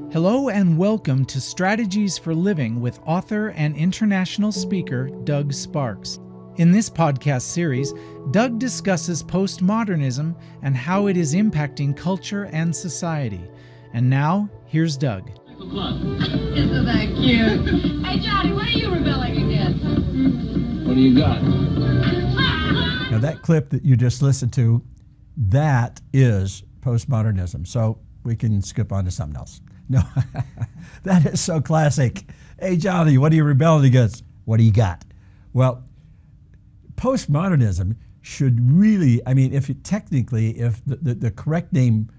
Hello and welcome to Strategies for Living with author and international speaker Doug Sparks. In this podcast series, Doug discusses postmodernism and how it is impacting culture and society. And now, here's Doug. Isn't that cute? Hey, Johnny, what are you rebelling against? What do you got? Now that clip that you just listened to, that is postmodernism. So we can skip on to something else. No, that is so classic. Hey, Johnny, what are you rebelling against? What do you got? Well, postmodernism should really, if the correct name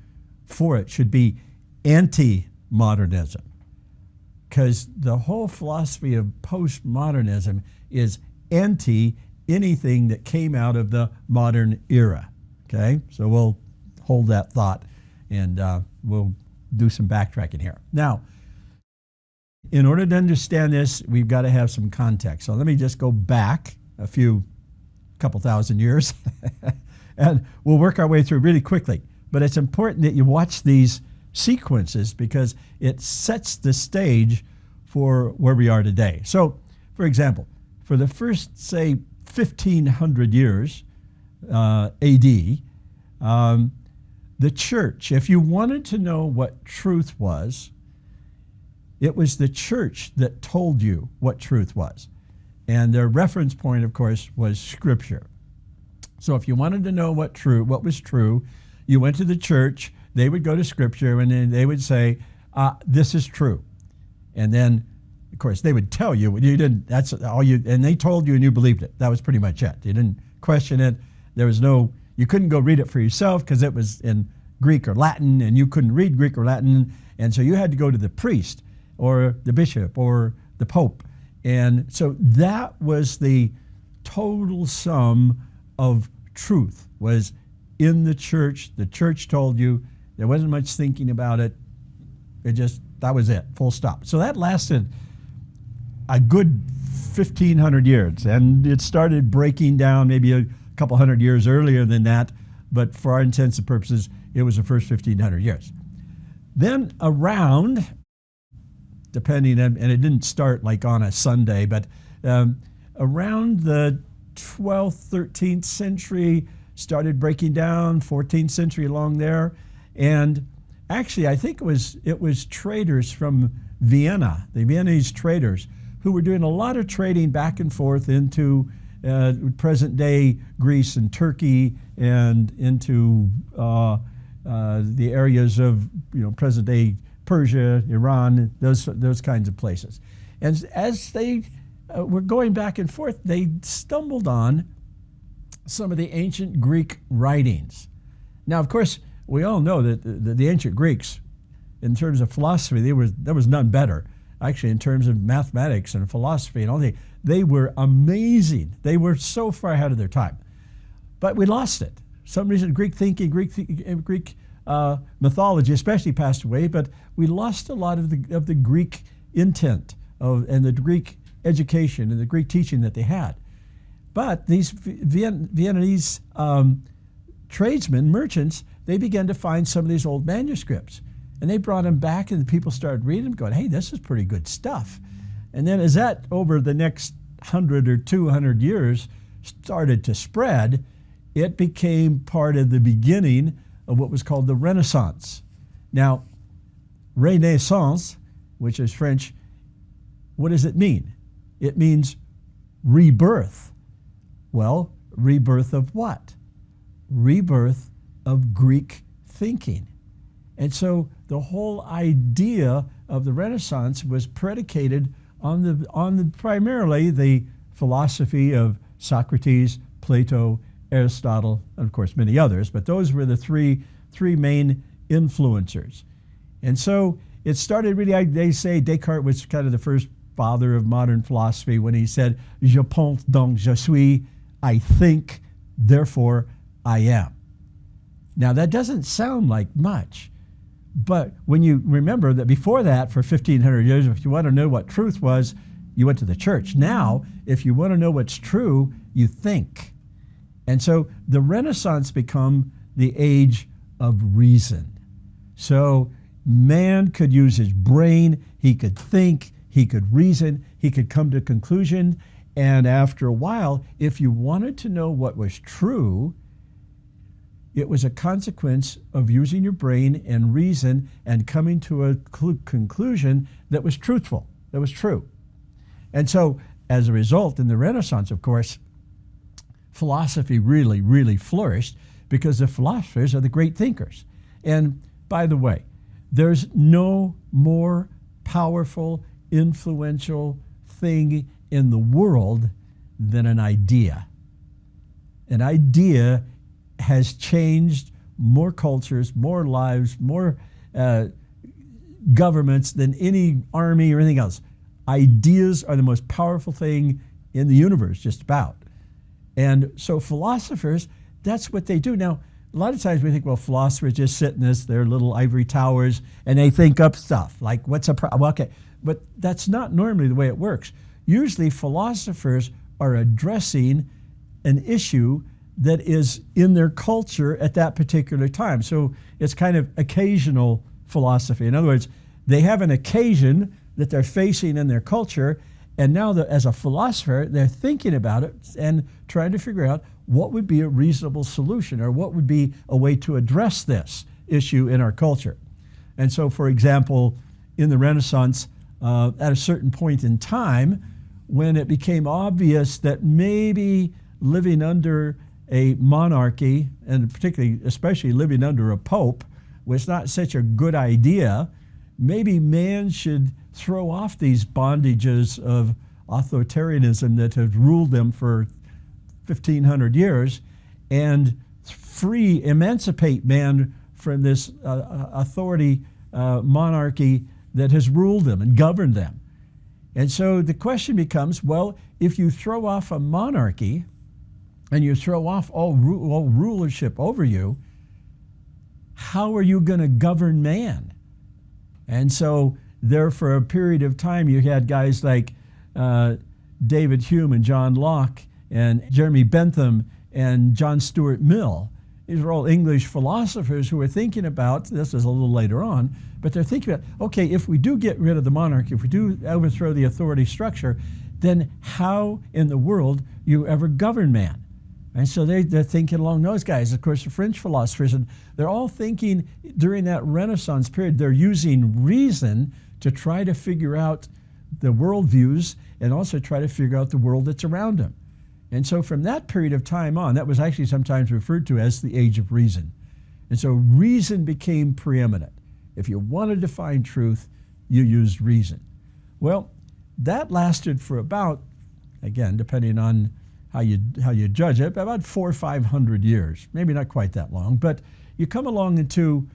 for it should be anti-modernism, because the whole philosophy of postmodernism is anti anything that came out of the modern era. Okay, so we'll hold that thought and we'll do some backtracking here. Now, in order to understand this, we've got to have some context. So let me just go back a couple thousand years and we'll work our way through really quickly. But it's important that you watch these sequences because it sets the stage for where we are today. So, for example, for the first, say, 1,500 years AD, the church, if you wanted to know what truth was, it was the church that told you what truth was. And their reference point, of course, was Scripture. So if you wanted to know what was true, you went to the church, they would go to Scripture, and then they would say, this is true. And then, of course, they would tell you, that's all and they told you and you believed it. That was pretty much it. You didn't question it. You couldn't go read it for yourself because it was in Greek or Latin, and you couldn't read Greek or Latin, and so you had to go to the priest or the bishop or the pope. And so that was the total sum of truth, was in the church. The church told you. There wasn't much thinking about it. That was it, full stop. So that lasted a good 1,500 years, and it started breaking down maybe a couple hundred years earlier than that, but for our intents and purposes, it was the first 1,500 years. Then around, and it didn't start like on a Sunday, but around the 12th, 13th century, started breaking down, 14th century along there, and actually I think it was traders from Vienna, the Viennese traders, who were doing a lot of trading back and forth into present-day Greece and Turkey and into the areas of present-day Persia, Iran, those kinds of places. And as they were going back and forth, they stumbled on some of the ancient Greek writings. Now, of course, we all know that the ancient Greeks, in terms of philosophy, there was none better. Actually, in terms of mathematics and philosophy and all they were amazing. They were so far ahead of their time. But we lost it. For some reason, Greek thinking, Greek mythology especially passed away, but we lost a lot of the Greek intent and the Greek education and the Greek teaching that they had. But these Viennese tradesmen, merchants, they began to find some of these old manuscripts. And they brought them back, and people started reading them, going, hey, this is pretty good stuff. And then as that, over the next 100 or 200 years, started to spread, it became part of the beginning of what was called the Renaissance. Now, Renaissance, which is French, what does it mean? It means rebirth. Well, rebirth of what? Rebirth of Greek thinking. And so the whole idea of the Renaissance was predicated on primarily the philosophy of Socrates, Plato, Aristotle, and of course many others, but those were the three main influencers. And so it started really, they say Descartes was kind of the first father of modern philosophy when he said, Je pense donc je suis, I think, therefore I am. Now that doesn't sound like much. But when you remember that before that, for 1,500 years, if you want to know what truth was, you went to the church. Now, if you want to know what's true, you think. And so the Renaissance become the age of reason. So man could use his brain, he could think, he could reason, he could come to conclusion. And after a while, if you wanted to know what was true, it was a consequence of using your brain and reason and coming to a conclusion that was truthful, that was true. And so, as a result, in the Renaissance, of course, philosophy really, really flourished because the philosophers are the great thinkers. And by the way, there's no more powerful, influential thing in the world than an idea. An idea has changed more cultures, more lives, more governments than any army or anything else. Ideas are the most powerful thing in the universe, just about. And so philosophers, that's what they do. Now, a lot of times we think, well, philosophers just sit in their little ivory towers and they think up stuff, like what's a problem? Well, okay, but that's not normally the way it works. Usually philosophers are addressing an issue that is in their culture at that particular time. So it's kind of occasional philosophy. In other words, they have an occasion that they're facing in their culture, and now as a philosopher, they're thinking about it and trying to figure out what would be a reasonable solution or what would be a way to address this issue in our culture. And so, for example, in the Renaissance, at a certain point in time, when it became obvious that maybe living under a monarchy, and particularly, especially living under a pope, was not such a good idea, maybe man should throw off these bondages of authoritarianism that have ruled them for 1,500 years and emancipate man from this authority monarchy that has ruled them and governed them. And so the question becomes, well, if you throw off a monarchy and you throw off all rulership over you, how are you going to govern man? And so there for a period of time you had guys like David Hume and John Locke and Jeremy Bentham and John Stuart Mill. These are all English philosophers who were thinking about, this is a little later on, but they're thinking about, okay, if we do get rid of the monarchy, if we do overthrow the authority structure, then how in the world you ever govern man? And so they're thinking along those guys. Of course, the French philosophers, and they're all thinking during that Renaissance period, they're using reason to try to figure out the worldviews and also try to figure out the world that's around them. And so from that period of time on, that was actually sometimes referred to as the Age of Reason. And so reason became preeminent. If you wanted to find truth, you used reason. Well, that lasted for about, again, depending on how you judge it, about 400 or 500 years. Maybe not quite that long, but you come along into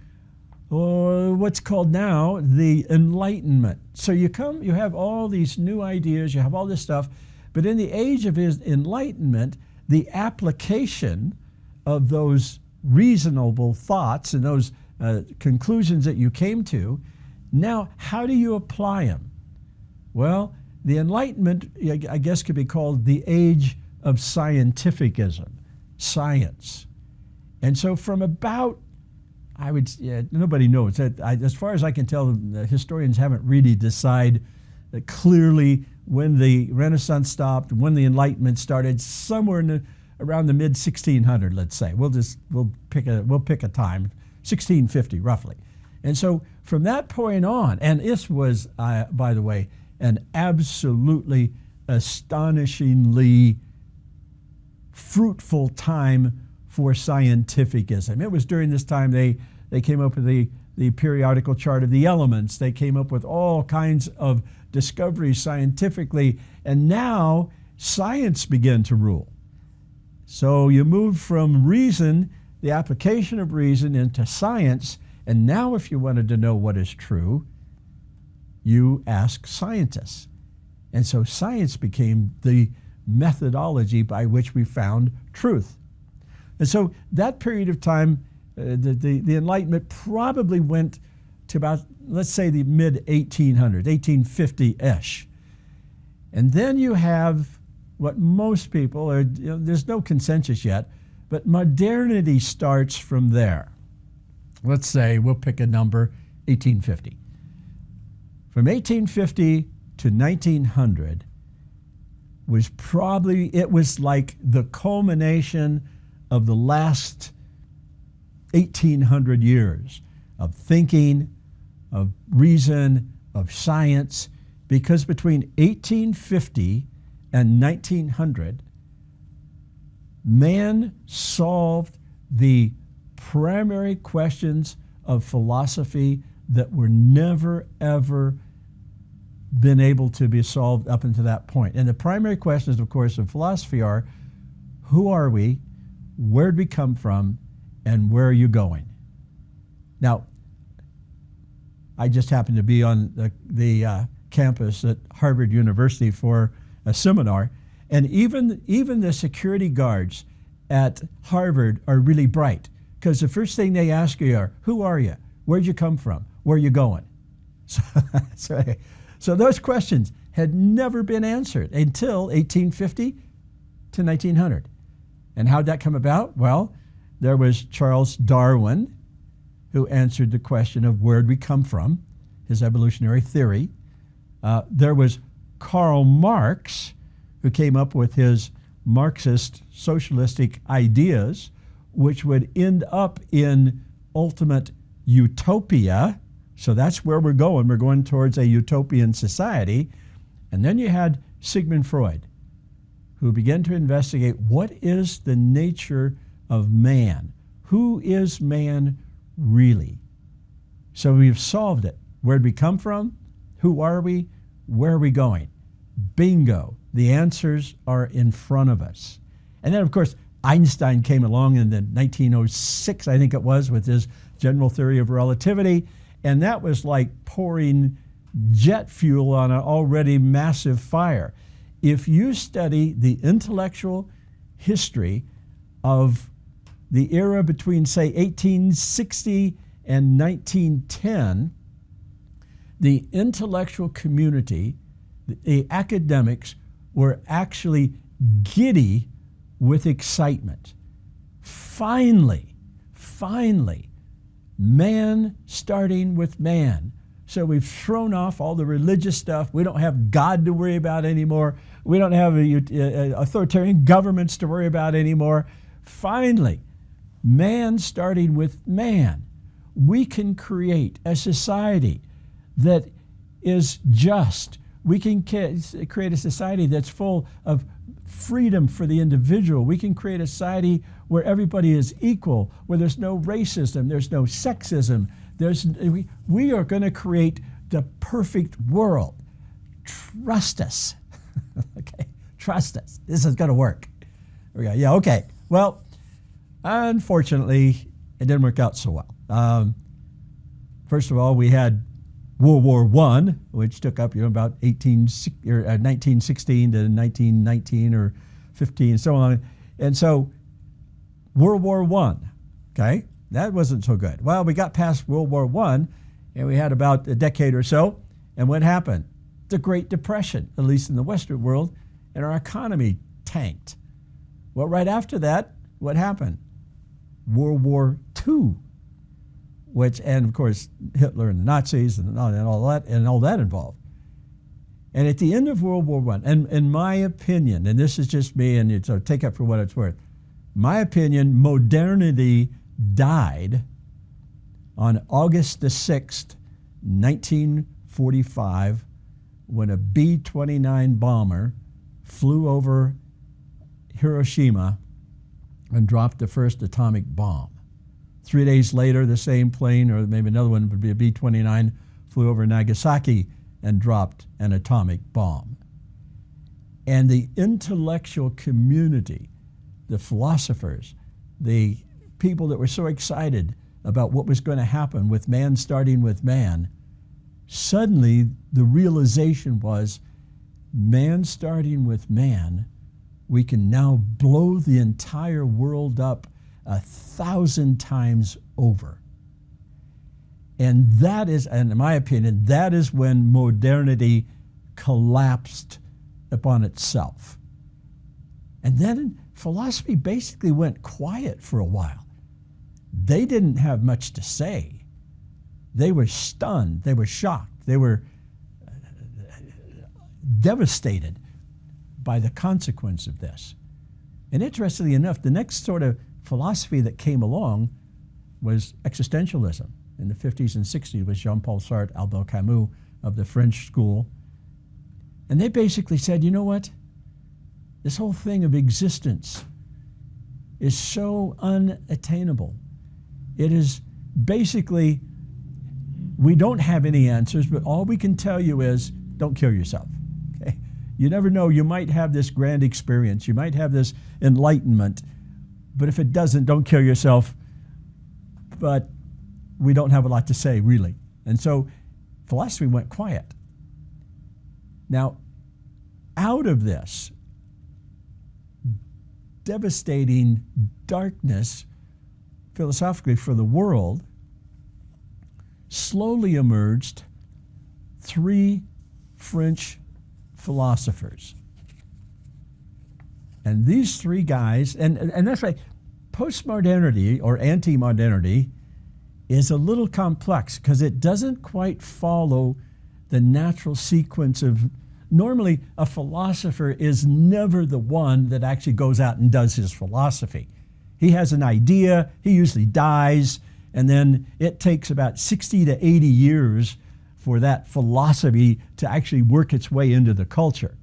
what's called now the Enlightenment. So you have all these new ideas, you have all this stuff, but in the age of Enlightenment, the application of those reasonable thoughts and those conclusions that you came to, now how do you apply them? Well, the Enlightenment, I guess, could be called the age of scientificism, science. And so from about, nobody knows. As far as I can tell, the historians haven't really decided clearly when the Renaissance stopped, when the Enlightenment started, somewhere around the mid-1600, let's say. We'll pick a time, 1650 roughly. And so from that point on, and this was, by the way, an absolutely astonishingly fruitful time for scientificism. It was during this time they came up with the periodical chart of the elements. They came up with all kinds of discoveries scientifically, and now science began to rule. So you move from reason, the application of reason, into science, and now if you wanted to know what is true, you ask scientists. And so science became the methodology by which we found truth. And so that period of time, the Enlightenment probably went to about, let's say, the mid-1800s, 1850-ish. And then you have what most people are, there's no consensus yet, but modernity starts from there. Let's say, we'll pick a number, 1850. From 1850 to 1900 it was like the culmination of the last 1800 years of thinking, of reason, of science, because between 1850 and 1900, man solved the primary questions of philosophy that were never, ever been able to be solved up until that point. And the primary questions, of course, of philosophy are, who are we, where did we come from, and where are you going? Now, I just happened to be on the campus at Harvard University for a seminar, and even the security guards at Harvard are really bright, because the first thing they ask you are, who are you? Where'd you come from? Where are you going? So those questions had never been answered until 1850 to 1900. And how'd that come about? Well, there was Charles Darwin, who answered the question of where'd we come from, his evolutionary theory. There was Karl Marx, who came up with his Marxist socialistic ideas, which would end up in ultimate utopia. So that's where we're going. We're going towards a utopian society. And then you had Sigmund Freud, who began to investigate what is the nature of man? Who is man really? So we've solved it. Where'd we come from? Who are we? Where are we going? Bingo. The answers are in front of us. And then, of course, Einstein came along in the 1906, I think it was, with his general theory of relativity. And that was like pouring jet fuel on an already massive fire. If you study the intellectual history of the era between, say, 1860 and 1910, the intellectual community, the academics, were actually giddy with excitement. Finally, man starting with man. So we've thrown off all the religious stuff. We don't have God to worry about anymore. We don't have authoritarian governments to worry about anymore. Finally, man starting with man. We can create a society that is just. We can create a society that's full of freedom for the individual. We can create a society where everybody is equal, where there's no racism, there's no sexism. We are going to create the perfect world. Trust us. Okay, trust us. This is going to work. Yeah, okay. Well, unfortunately, it didn't work out so well. First of all, we had World War I, which took up about 1916 to 1919 or 15, so on. And so World War I, okay, that wasn't so good. Well, we got past World War I, and we had about a decade or so, and what happened? The Great Depression, at least in the Western world, and our economy tanked. Well, right after that, what happened? World War II. And of course, Hitler and the Nazis and all that involved. And at the end of World War I, and in my opinion, and this is just me, and so take it for what it's worth, my opinion, modernity died on August the 6th, 1945, when a B-29 bomber flew over Hiroshima and dropped the first atomic bomb. 3 days later, the same plane, or maybe another one would be a B-29, flew over Nagasaki and dropped an atomic bomb. And the intellectual community, the philosophers, the people that were so excited about what was going to happen with man starting with man, suddenly the realization was, man starting with man, we can now blow the entire world up 1,000 times over. And that is, and in my opinion, that is when modernity collapsed upon itself. And then philosophy basically went quiet for a while. They didn't have much to say. they were stunned, they were shocked, they were devastated by the consequence of this. And interestingly enough, the next sort of philosophy that came along was existentialism. In the 50s and 60s was Jean-Paul Sartre, Albert Camus of the French school. And they basically said, you know what? This whole thing of existence is so unattainable. It is basically, we don't have any answers, but all we can tell you is don't kill yourself. Okay? You never know, you might have this grand experience, you might have this enlightenment, but if it doesn't, don't kill yourself. But we don't have a lot to say, really. And so philosophy went quiet. Now, out of this devastating darkness, philosophically for the world, slowly emerged three French philosophers. And these three guys, and that's why postmodernity or anti-modernity is a little complex because it doesn't quite follow the natural sequence of, normally a philosopher is never the one that actually goes out and does his philosophy. He has an idea, he usually dies, and then it takes about 60 to 80 years for that philosophy to actually work its way into the culture.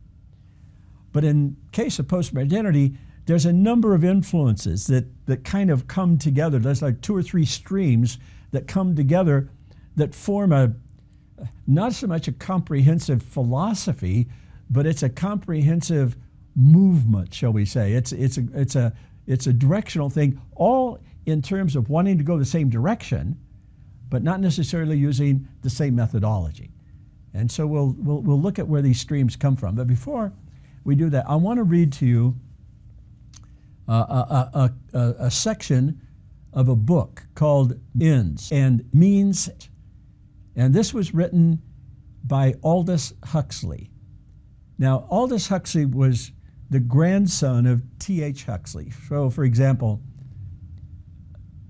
But in case of postmodernity, there's a number of influences that kind of come together. There's like two or three streams that come together that form not so much a comprehensive philosophy, but it's a comprehensive movement, shall we say. It's a directional thing, all in terms of wanting to go the same direction, but not necessarily using the same methodology. And so we'll look at where these streams come from. But before we do that, I want to read to you a section of a book called Ends and Means. And this was written by Aldous Huxley. Now, Aldous Huxley was the grandson of T.H. Huxley. So, for example,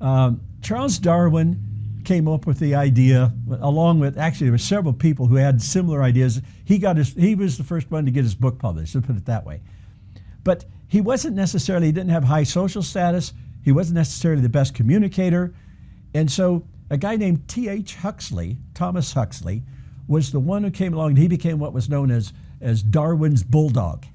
Charles Darwin came up with the idea, along with, actually there were several people who had similar ideas. He was the first one to get his book published, let's put it that way. But he wasn't necessarily, he didn't have high social status, he wasn't necessarily the best communicator, and so a guy named T.H. Huxley, Thomas Huxley, was the one who came along and he became what was known as Darwin's bulldog.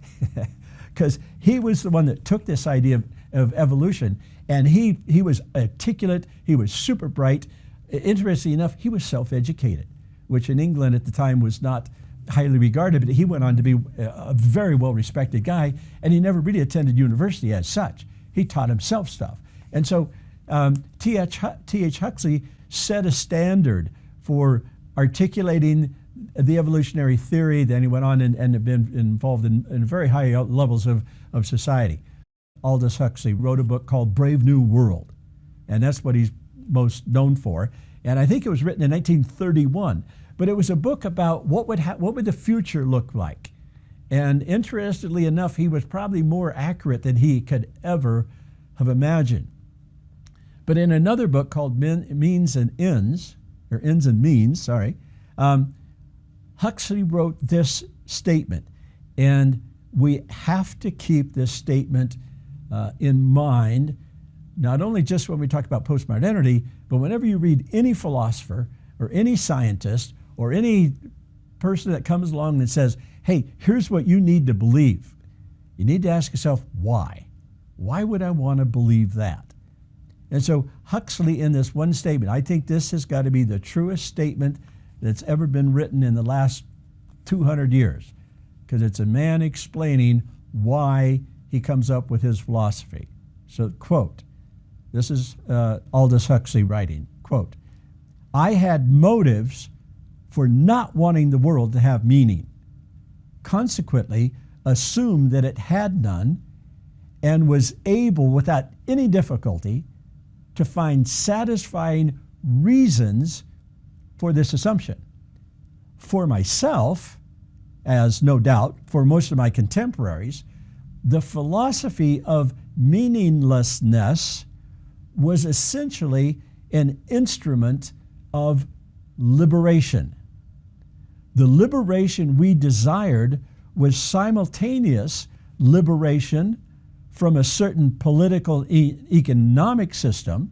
Because he was the one that took this idea of evolution, and he was articulate, he was super bright. Interestingly enough, he was self-educated, which in England at the time was not highly regarded, but he went on to be a very well-respected guy, and he never really attended university as such. He taught himself stuff. And so T.H. Huxley set a standard for articulating the evolutionary theory. Then he went on and had been involved in very high levels of society. Aldous Huxley wrote a book called Brave New World, and that's what he's most known for. And I think it was written in 1931, but it was a book about what would the future look like. And interestingly enough, he was probably more accurate than he could ever have imagined. But in another book called Means and Ends, or Ends and Means, sorry, Huxley wrote this statement, and we have to keep this statement in mind, not only just when we talk about postmodernity, but whenever you read any philosopher or any scientist or any person that comes along and says, hey, here's what you need to believe. You need to ask yourself, why? Why would I want to believe that? And so Huxley, in this one statement, I think this has got to be the truest statement that's ever been written in the last 200 years, because it's a man explaining why he comes up with his philosophy. So, quote, this is Aldous Huxley writing, quote, I had motives for not wanting the world to have meaning, consequently assumed that it had none, and was able, without any difficulty, to find satisfying reasons for this assumption. For myself, as no doubt for most of my contemporaries, the philosophy of meaninglessness was essentially an instrument of liberation. The liberation we desired was simultaneous liberation from a certain political economic system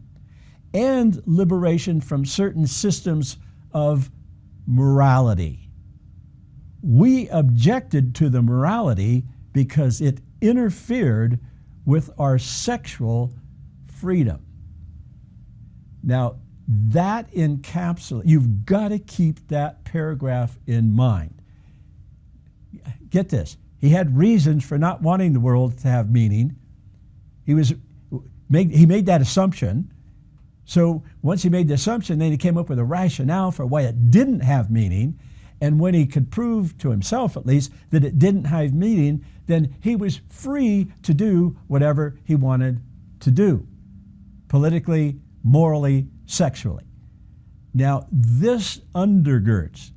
and liberation from certain systems of morality. We objected to the morality because it interfered with our sexual freedom. Now, that encapsulates, you've got to keep that paragraph in mind. Get this, he had reasons for not wanting the world to have meaning. He made that assumption. So once he made the assumption, then he came up with a rationale for why it didn't have meaning. And when he could prove to himself, at least, that it didn't have meaning, then he was free to do whatever he wanted to do, politically, morally, sexually. Now, this undergirds.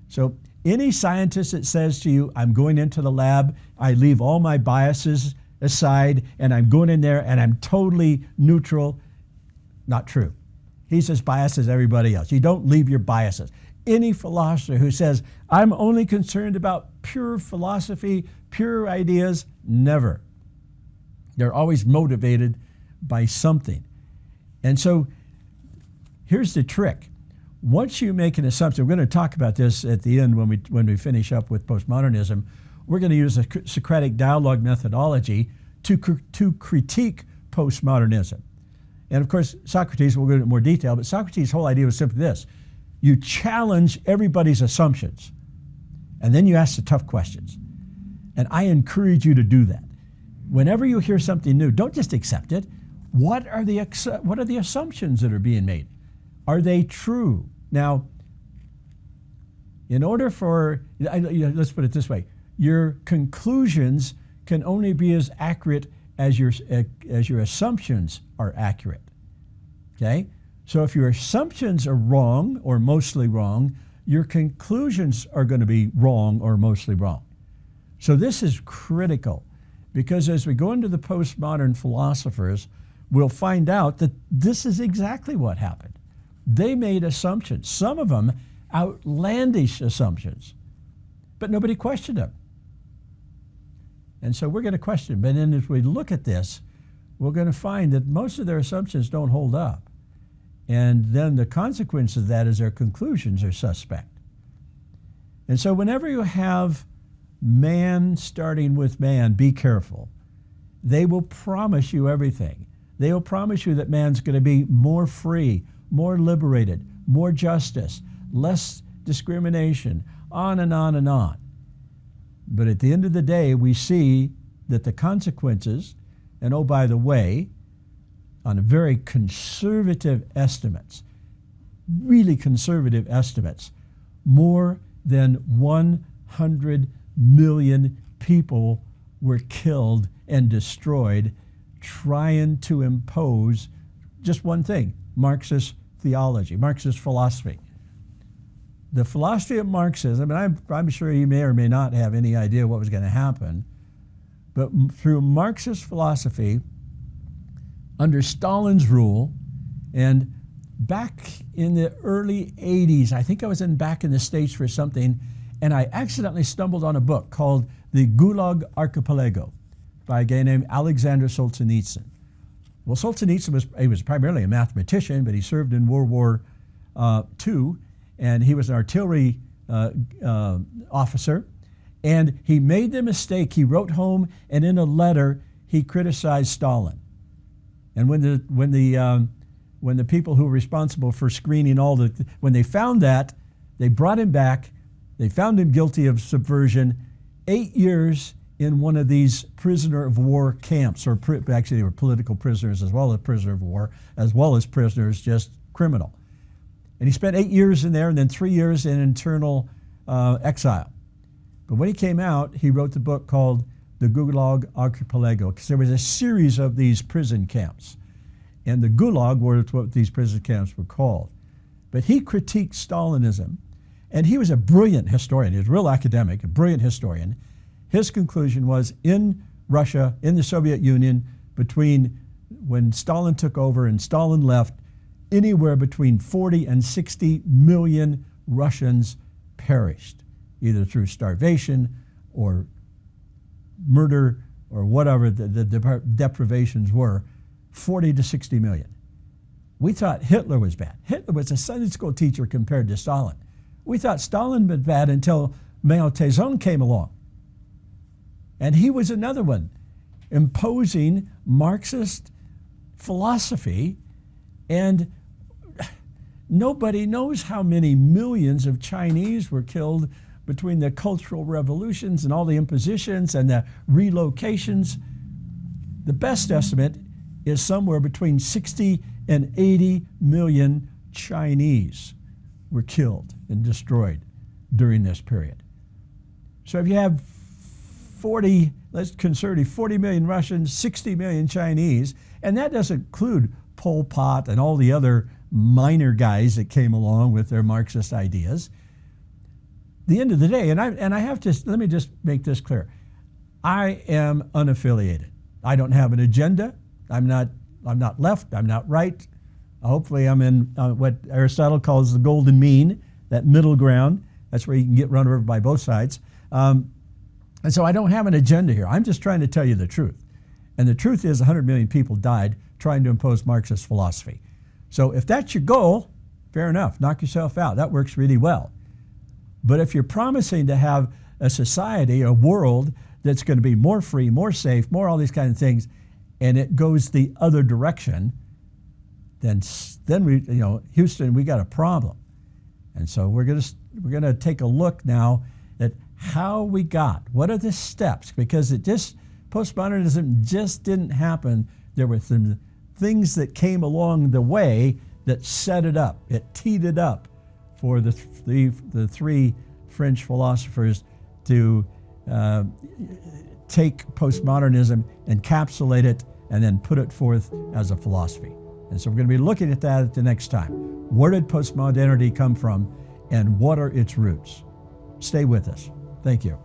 So any scientist that says to you, I'm going into the lab, I leave all my biases aside, and I'm going in there and I'm totally neutral, not true. He's as biased as everybody else. You don't leave your biases. Any philosopher who says, I'm only concerned about pure philosophy, pure ideas, never. They're always motivated by something. And so here's the trick. Once you make an assumption, we're going to talk about this at the end when we finish up with postmodernism. We're going to use a Socratic dialogue methodology to critique postmodernism. And of course, Socrates, we'll go into more detail, but Socrates' whole idea was simply this. You challenge everybody's assumptions, and then you ask the tough questions. And I encourage you to do that. Whenever you hear something new, don't just accept it. What are the assumptions that are being made? Are they true? Now, in order for, let's put it this way, your conclusions can only be as accurate as your assumptions are accurate. Okay? So if your assumptions are wrong or mostly wrong, your conclusions are going to be wrong or mostly wrong. So this is critical, because as we go into the postmodern philosophers, we'll find out that this is exactly what happened. They made assumptions, some of them outlandish assumptions, but nobody questioned them. And so we're going to question them. And then as we look at this, we're going to find that most of their assumptions don't hold up. And then the consequence of that is their conclusions are suspect. And so whenever you have man starting with man, be careful. They will promise you everything. They will promise you that man's going to be more free, more liberated, more justice, less discrimination, on and on and on. But at the end of the day, we see that the consequences, and oh, by the way, on very conservative estimates, really conservative estimates, more than 100 million people were killed and destroyed trying to impose just one thing, Marxist theology, Marxist philosophy. The philosophy of Marxism, and I'm sure you may or may not have any idea what was going to happen, but through Marxist philosophy, under Stalin's rule, and back in the early 80s, I think I was back in the States for something, and I accidentally stumbled on a book called The Gulag Archipelago by a guy named Alexander Solzhenitsyn. Well, Solzhenitsyn was primarily a mathematician, but he served in World War II, and he was an artillery officer, and he made the mistake. He wrote home, and in a letter, he criticized Stalin. And when the people who were responsible for screening when they found that, they brought him back. They found him guilty of subversion, 8 years in one of these prisoner of war camps, or actually they were political prisoners as well as prisoner of war, as well as prisoners, just criminal. And he spent 8 years in there and then 3 years in internal exile. But when he came out, he wrote the book called The Gulag Archipelago, because there was a series of these prison camps. And the Gulag was what these prison camps were called. But he critiqued Stalinism, and he was a brilliant historian. He was a real academic, a brilliant historian. His conclusion was in Russia, in the Soviet Union, between when Stalin took over and Stalin left, anywhere between 40 and 60 million Russians perished, either through starvation or murder or whatever the deprivations were. 40 to 60 million. We thought Hitler was bad. Hitler was a Sunday school teacher compared to Stalin. We thought Stalin was bad until Mao Zedong came along. And he was another one, imposing Marxist philosophy, and nobody knows how many millions of Chinese were killed between the cultural revolutions and all the impositions and the relocations. The best estimate is somewhere between 60 and 80 million Chinese were killed and destroyed during this period. So if you have 40 million Russians, 60 million Chinese, and that doesn't include Pol Pot and all the other minor guys that came along with their Marxist ideas. The end of the day, and I have to, let me just make this clear. I am unaffiliated. I don't have an agenda. I'm not left, I'm not right. Hopefully I'm in what Aristotle calls the golden mean, that middle ground. That's where you can get run over by both sides. And so I don't have an agenda here. I'm just trying to tell you the truth. And the truth is 100 million people died trying to impose Marxist philosophy. So if that's your goal, fair enough, knock yourself out. That works really well. But if you're promising to have a society, a world that's going to be more free, more safe, more all these kind of things, and it goes the other direction, then we, Houston, we got a problem. And so we're going to take a look now at how we got, what are the steps, because postmodernism just didn't happen. There were some things that came along the way that set it up. It teed it up for the three French philosophers to take postmodernism, encapsulate it, and then put it forth as a philosophy. And so we're going to be looking at that at the next time. Where did postmodernity come from, and what are its roots? Stay with us. Thank you.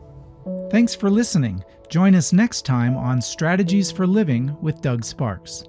Thanks for listening. Join us next time on Strategies for Living with Doug Sparks.